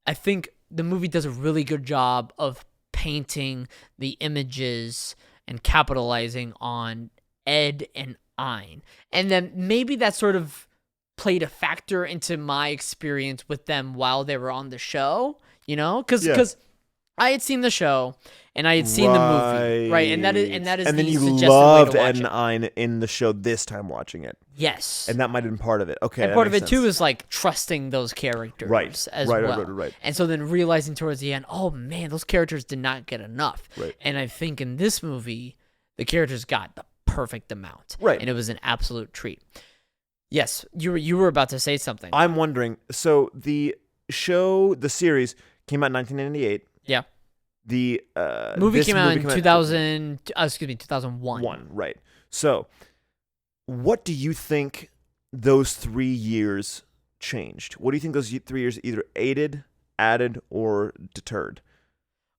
I think the movie does a really good job of painting the images and capitalizing on Ed and Ein, and then maybe that sort of played a factor into my experience with them while they were on the show, because I had seen the show and I had seen the movie, right? And that is and then you suggested loved way to watch Ed and Ein in the show this time watching it. Yes, and that might have been part of it. Okay, and part of it too is like trusting those characters as well. Right. And so then realizing towards the end, oh man, those characters did not get enough. Right. And I think in this movie, the characters got the perfect amount. Right. And it was an absolute treat. Yes, you were about to say something. I'm wondering. So the series came out in 1998. Yeah. The movie came out in 2001. Right. So, what do you think those 3 years changed? What do you think those 3 years either aided, added, or deterred?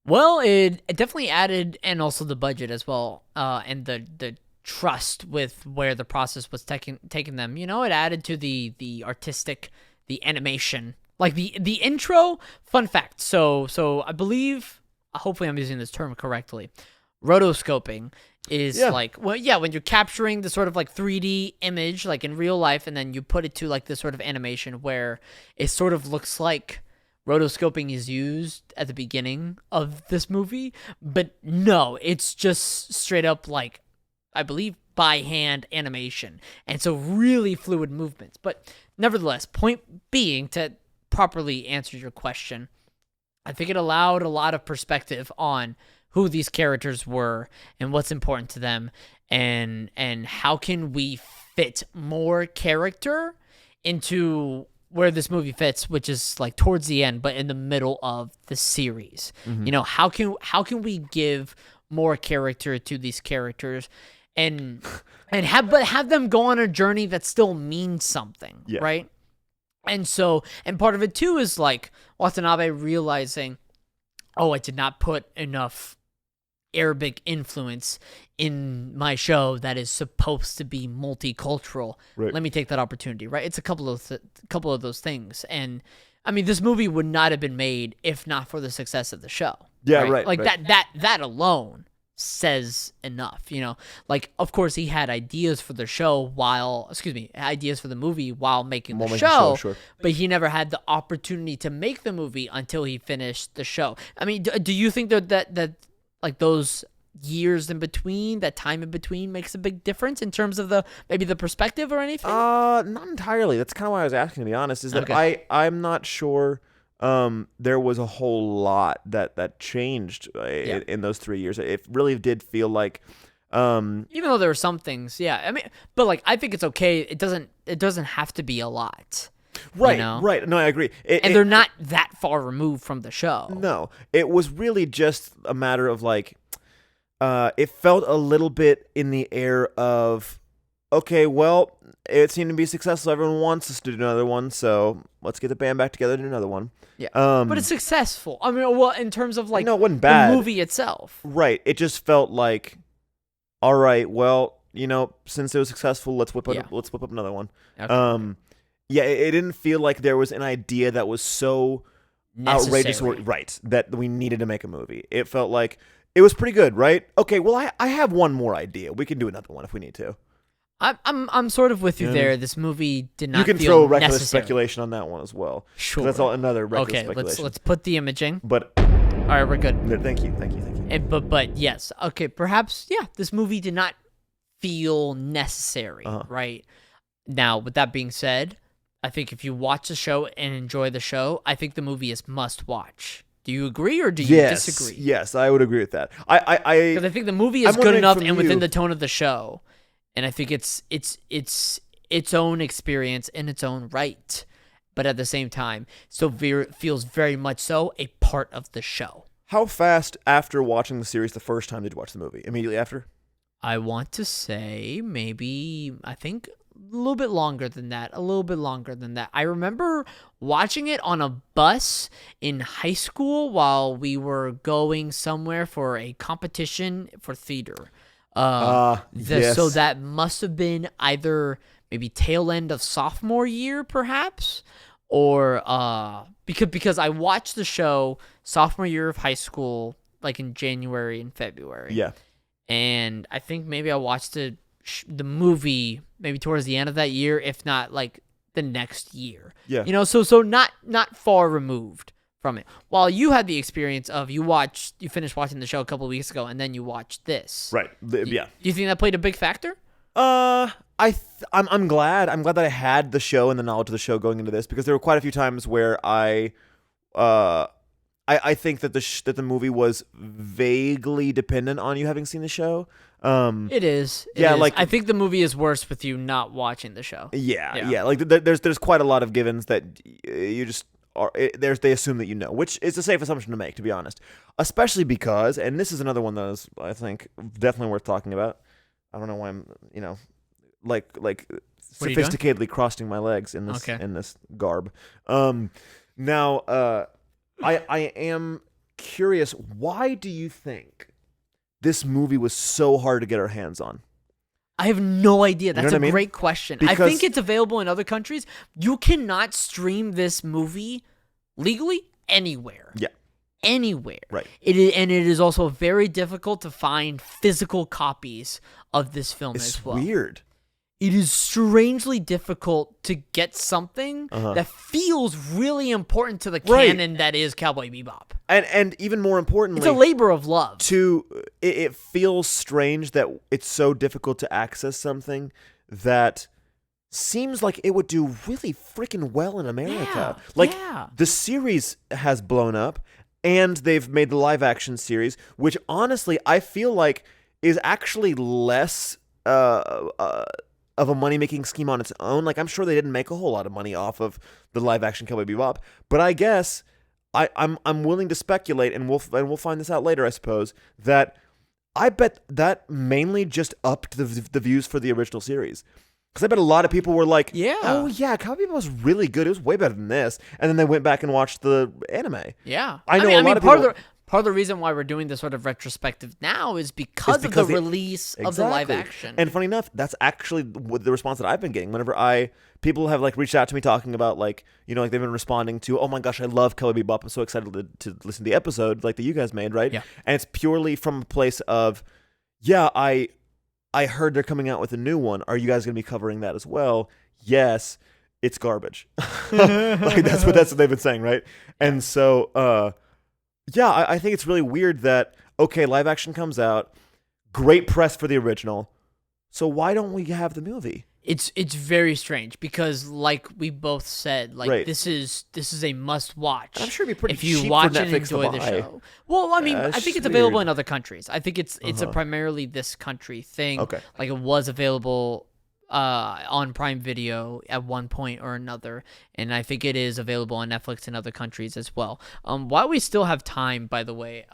Well, it definitely added, and also the budget as well, and the trust with where the process was taking them. It added to the artistic, the animation Like the intro, fun fact. So I believe, hopefully I'm using this term correctly. Rotoscoping is Yeah. like, well, yeah, when you're capturing the sort of like 3D image like in real life, and then you put it to like this sort of animation where it sort of looks like rotoscoping is used at the beginning of this movie, but no, it's just straight up like, I believe, by hand animation, and so really fluid movements. But nevertheless, point being, to properly answer your question, I think it allowed a lot of perspective on who these characters were and what's important to them, and how can we fit more character into where this movie fits, which is like towards the end, but in the middle of the series. Mm-hmm. You know, how can we give more character to these characters, and have them go on a journey that still means something, Yeah. right? And so, and part of it too is like Watanabe realizing, oh, I did not put enough Arabic influence in my show that is supposed to be multicultural. Right. Let me take that opportunity, right? It's a couple of those things, and I mean, this movie would not have been made if not for the success of the show. Yeah, right. Like right. that alone says enough, you know. Like, of course, he had ideas for the show ideas for the movie while making the show, Sure. but he never had the opportunity to make the movie until he finished the show. I mean, do you think that like those years in between, that time in between, makes a big difference in terms of maybe the perspective or anything? Not entirely. That's kind of why I was asking, to be honest, is that Okay. I'm not sure there was a whole lot that changed in those 3 years. It really did feel like Even though there were some things, yeah. I mean, but like, I think it's okay. It doesn't have to be a lot. right, You know? right. No, I agree. And they're not that far removed from the show. No, it was really just a matter of like, it felt a little bit in the air of, okay, well, it seemed to be successful. Everyone wants us to do another one, so let's get the band back together and do another one. Yeah. But it's successful. I mean, well, in terms of like no, it wasn't bad. the movie itself. Right. It just felt like, all right, well, since it was successful, let's whip up another one. Okay. Yeah, it didn't feel like there was an idea that was so outrageous, right, that we needed to make a movie. It felt like it was pretty good, right? Okay, well, I have one more idea. We can do another one if we need to. I'm sort of with you Yeah. there. This movie did not. You can feel throw reckless necessary. speculation on that one as well. 'Cause Sure. that's all another reckless Okay, speculation. let's put the imaging. But All right, we're good. no, thank you. But yes, okay, perhaps this movie did not feel necessary, right? Now, with that being said, I think if you watch the show and enjoy the show, I think the movie is must watch. Do you agree or do you disagree? Yes, I would agree with that. Because I think the movie is I'm good wondering enough from and within you- the tone of the show, and I think it's its own experience in its own right, but at the same time, still feels very much so a part of the show. How fast after watching the series the first time did you watch the movie? Immediately after? I want to say maybe, I think a little bit longer than that. I remember watching it on a bus in high school while we were going somewhere for a competition for theater. Yes. So that must have been either maybe tail end of sophomore year, perhaps, or because I watched the show sophomore year of high school, like in January and February. Yeah. And I think maybe I watched the movie maybe towards the end of that year, if not like the next year. Yeah. So not far removed from it. While you had the experience of you finished watching the show a couple of weeks ago and then you watched this. Right. Yeah. Do you think that played a big factor? I'm glad. I'm glad that I had the show and the knowledge of the show going into this, because there were quite a few times where I think that the movie was vaguely dependent on you having seen the show. It is. Yeah, is. like- I think the movie is worse with you not watching the show. Yeah. Like there's quite a lot of givens that you just are. They assume that you know, which is a safe assumption to make, to be honest. Especially because, and this is another one that is, I think, definitely worth talking about. I don't know why I'm, like What are you doing? sophisticatedly crossing my legs in this Okay. in this garb. Now, I am curious. Why do you think this movie was so hard to get our hands on? I have no idea. That's what I mean? great question. I Because- think it's available in other countries. You cannot stream this movie legally anywhere. Yeah. Anywhere. Right. And it is also very difficult to find physical copies of this film It's as well. weird. It is strangely difficult to get something that feels really important to the canon that is Cowboy Bebop. And even more importantly, It's a labor of love. It feels strange that it's so difficult to access something that seems like it would do really freaking well in America. The series has blown up, and they've made the live action series, which honestly I feel like is actually less of a money-making scheme on its own. Like, I'm sure they didn't make a whole lot of money off of the live-action Cowboy Bebop, but I guess I'm willing to speculate, and we'll find this out later, I suppose, that I bet that mainly just upped the views for the original series. Because I bet a lot of people were like, oh yeah, Cowboy Bebop was really good. It was way better than this. And then they went back and watched the anime. Yeah. I know a lot of people... Part of the reason why we're doing this sort of retrospective now is because of the release of the live action. And funny enough, that's actually the response that I've been getting. Whenever people have like reached out to me talking about like, you know, like they've been responding to, oh my gosh, I love Cowboy Bebop. I'm so excited to listen to the episode like that you guys made, right? Yeah. And it's purely from a place of, yeah, I heard they're coming out with a new one. Are you guys going to be covering that as well? Yes, it's garbage. Like that's what they've been saying, right? And so, yeah, I think it's really weird that, okay, live action comes out, great press for the original, so why don't we have the movie? It's very strange because, like we both said, like this is a must watch. I'm sure it'd be pretty if you cheap watch for and Netflix enjoy to the buy. show. Well, I mean, I think it's available in other countries. I think it's a primarily this country thing. Okay. Like it was available on Prime Video at one point or another, and I think it is available on Netflix in other countries as well. While we still have time, by the way,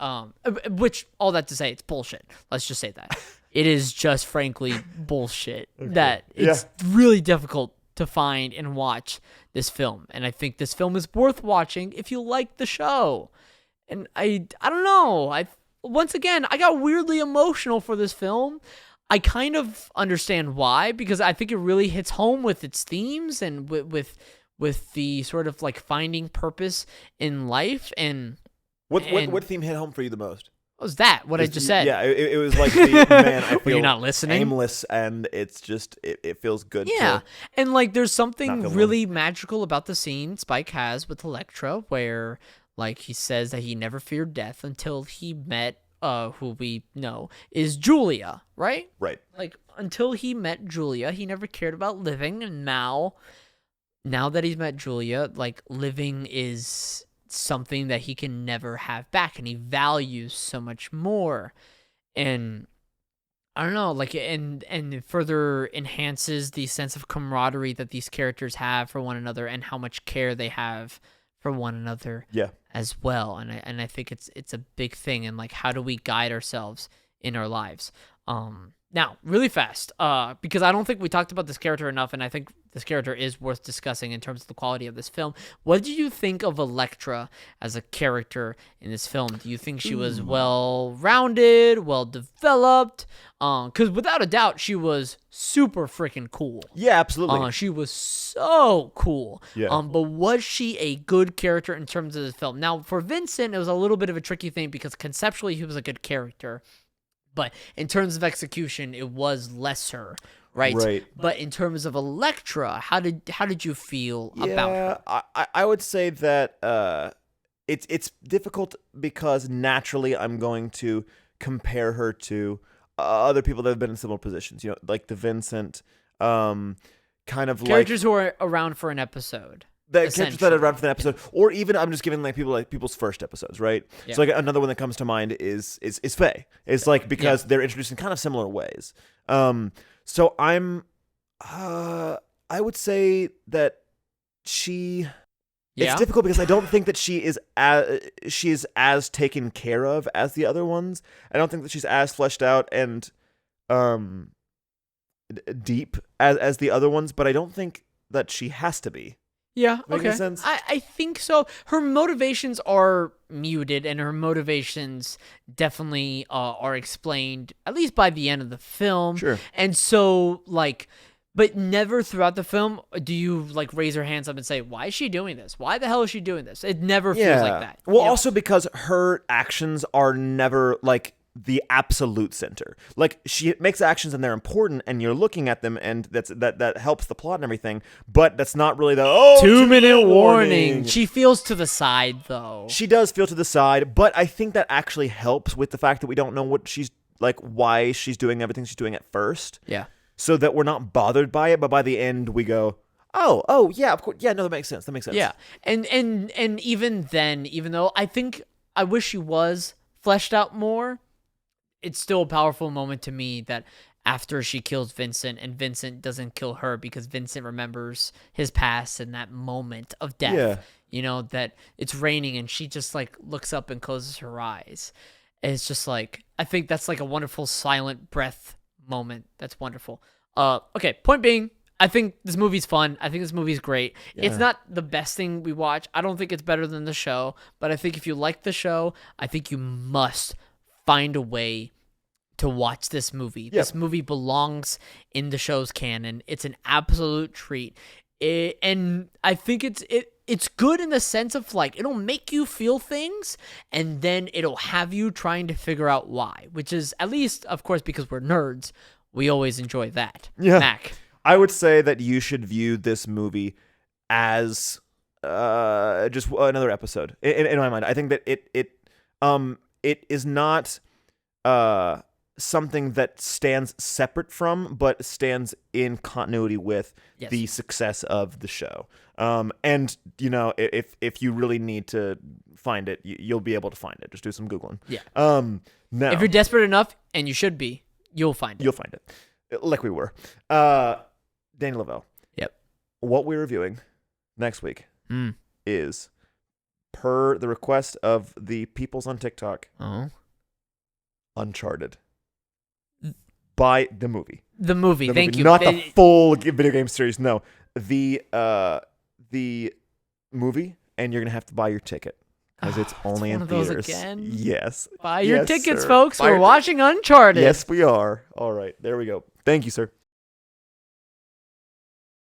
which all that to say, it's bullshit. Let's just say that. It is just frankly bullshit that it's really difficult to find and watch this film, and I think this film is worth watching if you like the show. And I don't know. Once again, I got weirdly emotional for this film. I kind of understand why, because I think it really hits home with its themes and with the sort of like finding purpose in life. And what theme hit home for you the most? What was that? What I just said? Yeah, it was like the man. I feel Were you not listening? Aimless, and it's just it feels good. Yeah, and like there's something really magical about the scene Spike has with Elektra, where like he says that he never feared death until he met. Who we know is Julia, right? Right. Like until he met Julia, he never cared about living, and now that he's met Julia, like living is something that he can never have back, and he values so much more. And I don't know, like and it further enhances the sense of camaraderie that these characters have for one another, and how much care they have for one another. Yeah. As well, and I think it's a big thing, and like how do we guide ourselves in our lives? Now, really fast, because I don't think we talked about this character enough, and I think this character is worth discussing in terms of the quality of this film. What did you think of Elektra as a character in this film? Do you think she was well-rounded, well-developed? Because without a doubt, she was super freaking cool. Yeah, absolutely. She was so cool. Yeah. But was she a good character in terms of the film? Now, for Vincent, it was a little bit of a tricky thing because conceptually he was a good character. But in terms of execution, it was lesser, right? Right. But in terms of Elektra, how did you feel about her? I would say that it's difficult because naturally I'm going to compare her to other people that have been in similar positions. You know, like the Vincent, kind of characters who are around for an episode. The characters that are around for that episode, or even I'm just giving like people's first episodes, right? Yeah. So like another one that comes to mind is Faye. It's like because they're introduced in kind of similar ways. So I'm, I would say that she. Yeah. It's difficult because I don't think that she is as taken care of as the other ones. I don't think that she's as fleshed out and deep as the other ones, but I don't think that she has to be. Yeah, Make any okay. sense? I think so. Her motivations are muted, and her motivations definitely are explained, at least by the end of the film. Sure. And so, like, but never throughout the film do you, like, raise her hands up and say, why is she doing this? Why the hell is she doing this? It never feels like that. Well, You know? also because her actions are never, like, the absolute center. Like, she makes actions and they're important and you're looking at them and that helps the plot and everything, but that's not really the 2-minute warning. She feels to the side, though. She does feel to the side, but I think that actually helps with the fact that we don't know what she's like, why she's doing everything she's doing at first. Yeah. So that we're not bothered by it, but by the end we go, oh yeah, of course, yeah, no, that makes sense. Yeah. And even then, even though I wish she was fleshed out more, it's still a powerful moment to me that after she kills Vincent and Vincent doesn't kill her because Vincent remembers his past and that moment of death. Yeah. You know, that it's raining and she just, like, looks up and closes her eyes. And it's just like, I think that's like a wonderful silent breath moment. That's wonderful. Okay, point being, I think this movie's fun. I think this movie's great. Yeah. It's not the best thing we watch. I don't think it's better than the show, but I think if you like the show, I think you must find a way to watch this movie. Yep. This movie belongs in the show's canon. It's an absolute treat. And I think it's good in the sense of, like, it'll make you feel things and then it'll have you trying to figure out why, which is, at least, of course, because we're nerds, we always enjoy that. Yeah. Mac. I would say that you should view this movie as just another episode in my mind. I think that it is not something that stands separate from, but stands in continuity with the success of the show. And you know, if you really need to find it, you'll be able to find it. Just do some Googling. Yeah. Now, If you're desperate enough, and you should be, you'll find it. you'll find it, like we were. Danny Lavelle. Yep. What we're reviewing next week Mm. is, per the request of the peoples on TikTok, Uncharted. By the movie. The movie. Thank you. Not the full video game series. No, the movie, and you're gonna have to buy your ticket because it's only in theaters. Those again? Yes. Buy your tickets, sir. folks. Buy We're your watching Uncharted. Yes, we are. All right, there we go. Thank you, sir.